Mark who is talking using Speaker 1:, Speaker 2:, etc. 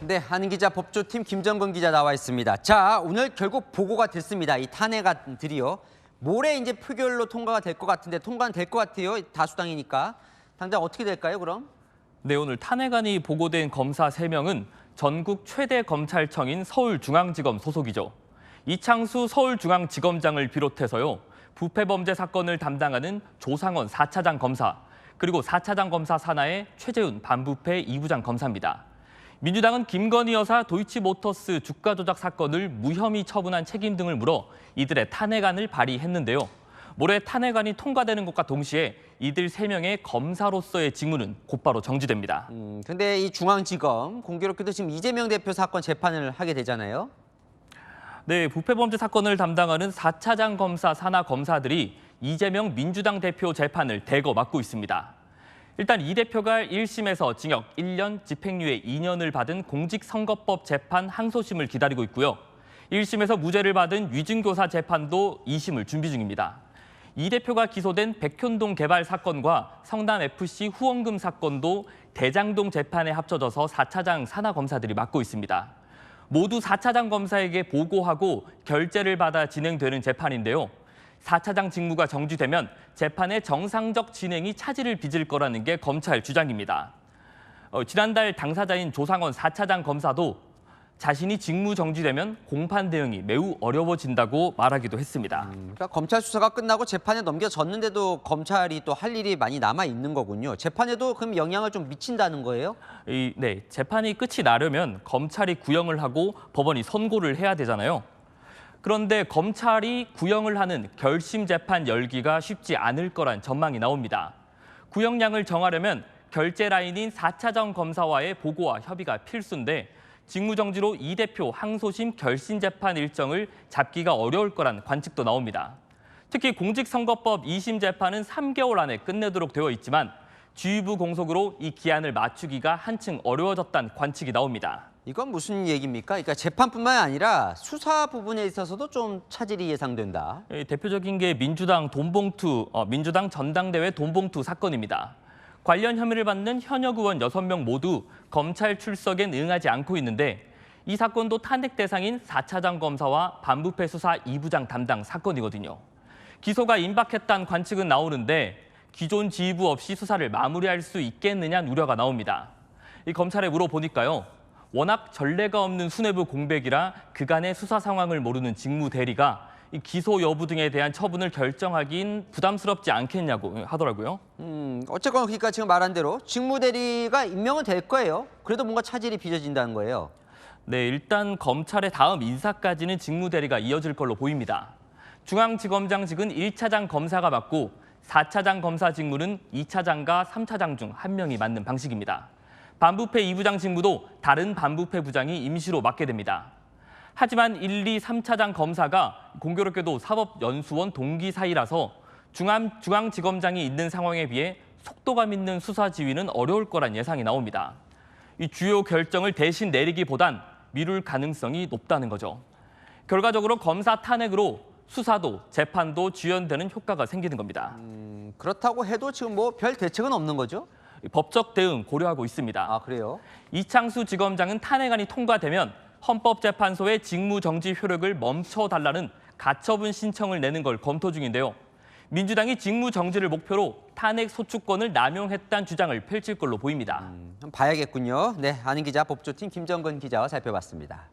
Speaker 1: 네, 한은 기자 법조팀 김정근 기자 나와 있습니다. 자, 오늘 결국 보고가 됐습니다. 이 탄핵안들이요. 모레 이제 표결로 통과가 될 것 같은데 통과는 될 것 같아요. 다수당이니까. 당장 어떻게 될까요, 그럼?
Speaker 2: 네, 오늘 탄핵안이 보고된 검사 3명은 전국 최대 검찰청인 서울중앙지검 소속이죠. 이창수 서울중앙지검장을 비롯해서요. 부패범죄 사건을 담당하는 조상원 4차장 검사, 그리고 4차장 검사 산하의 최재훈 반부패 2부장 검사입니다. 민주당은 김건희 여사 도이치모터스 주가 조작 사건을 무혐의 처분한 책임 등을 물어 이들의 탄핵안을 발의했는데요. 모레 탄핵안이 통과되는 것과 동시에 이들 3명의 검사로서의 직무는 곧바로 정지됩니다.
Speaker 1: 근데 이 중앙지검 공교롭게도 지금 이재명 대표 사건 재판을 하게 되잖아요.
Speaker 2: 네, 부패범죄 사건을 담당하는 4차장 검사 산하 검사들이 이재명 민주당 대표 재판을 대거 맡고 있습니다. 일단 이 대표가 1심에서 징역 1년, 집행유예 2년을 받은 공직선거법 재판 항소심을 기다리고 있고요. 1심에서 무죄를 받은 위증교사 재판도 2심을 준비 중입니다. 이 대표가 기소된 백현동 개발 사건과 성남FC 후원금 사건도 대장동 재판에 합쳐져서 4차장 산하 검사들이 맡고 있습니다. 모두 4차장 검사에게 보고하고 결재를 받아 진행되는 재판인데요. 4차장 직무가 정지되면 재판의 정상적 진행이 차질을 빚을 거라는 게 검찰 주장입니다. 지난달 당사자인 조상원 4차장 검사도 자신이 직무 정지되면 공판 대응이 매우 어려워진다고 말하기도 했습니다.
Speaker 1: 그러니까 검찰 수사가 끝나고 재판에 넘겨졌는데도 검찰이 또 할 일이 많이 남아 있는 거군요. 재판에도 그럼 영향을 좀 미친다는 거예요?
Speaker 2: 네, 재판이 끝이 나려면 검찰이 구형을 하고 법원이 선고를 해야 되잖아요. 그런데 검찰이 구형을 하는 결심 재판 열기가 쉽지 않을 거란 전망이 나옵니다. 구형량을 정하려면 결재 라인인 4차장 검사와의 보고와 협의가 필수인데 직무정지로 이 대표 항소심 결심 재판 일정을 잡기가 어려울 거란 관측도 나옵니다. 특히 공직선거법 2심 재판은 3개월 안에 끝내도록 되어 있지만 주의부 공석으로 이 기한을 맞추기가 한층 어려워졌다는 관측이 나옵니다.
Speaker 1: 이건 무슨 얘기입니까? 그러니까 재판뿐만 아니라 수사 부분에 있어서도 좀 차질이 예상된다.
Speaker 2: 대표적인 게 민주당 전당대회 돈봉투 사건입니다. 관련 혐의를 받는 현역 의원 6명 모두 검찰 출석엔 응하지 않고 있는데 이 사건도 탄핵 대상인 4차장 검사와 반부패 수사 2부장 담당 사건이거든요. 기소가 임박했다는 관측은 나오는데 기존 지휘부 없이 수사를 마무리할 수 있겠느냐는 우려가 나옵니다. 이 검찰에 물어보니까요. 워낙 전례가 없는 수뇌부 공백이라 그간의 수사 상황을 모르는 직무 대리가 이 기소 여부 등에 대한 처분을 결정하긴 부담스럽지 않겠냐고 하더라고요.
Speaker 1: 어쨌건 그러니까 지금 말한 대로 직무 대리가 임명은 될 거예요. 그래도 뭔가 차질이 빚어진다는 거예요.
Speaker 2: 네, 일단 검찰의 다음 인사까지는 직무 대리가 이어질 걸로 보입니다. 중앙지검장직은 1차장 검사가 맡고 4차장 검사 직무는 2차장과 3차장 중 한 명이 맡는 방식입니다. 반부패 2부장 직무도 다른 반부패 부장이 임시로 맡게 됩니다. 하지만 1, 2, 3차장 검사가 공교롭게도 사법연수원 동기 사이라서 중앙지검장이 있는 상황에 비해 속도감 있는 수사 지휘는 어려울 거란 예상이 나옵니다. 이 주요 결정을 대신 내리기보단 미룰 가능성이 높다는 거죠. 결과적으로 검사 탄핵으로 수사도 재판도 지연되는 효과가 생기는 겁니다.
Speaker 1: 그렇다고 해도 지금 뭐 별 대책은 없는 거죠?
Speaker 2: 법적 대응 고려하고 있습니다.
Speaker 1: 아, 그래요?
Speaker 2: 이창수 지검장은 탄핵안이 통과되면 헌법재판소의 직무정지 효력을 멈춰달라는 가처분 신청을 내는 걸 검토 중인데요. 민주당이 직무정지를 목표로 탄핵 소추권을 남용했다는 주장을 펼칠 걸로 보입니다.
Speaker 1: 봐야겠군요. 네, 한은 기자 법조팀 김정근 기자와 살펴봤습니다.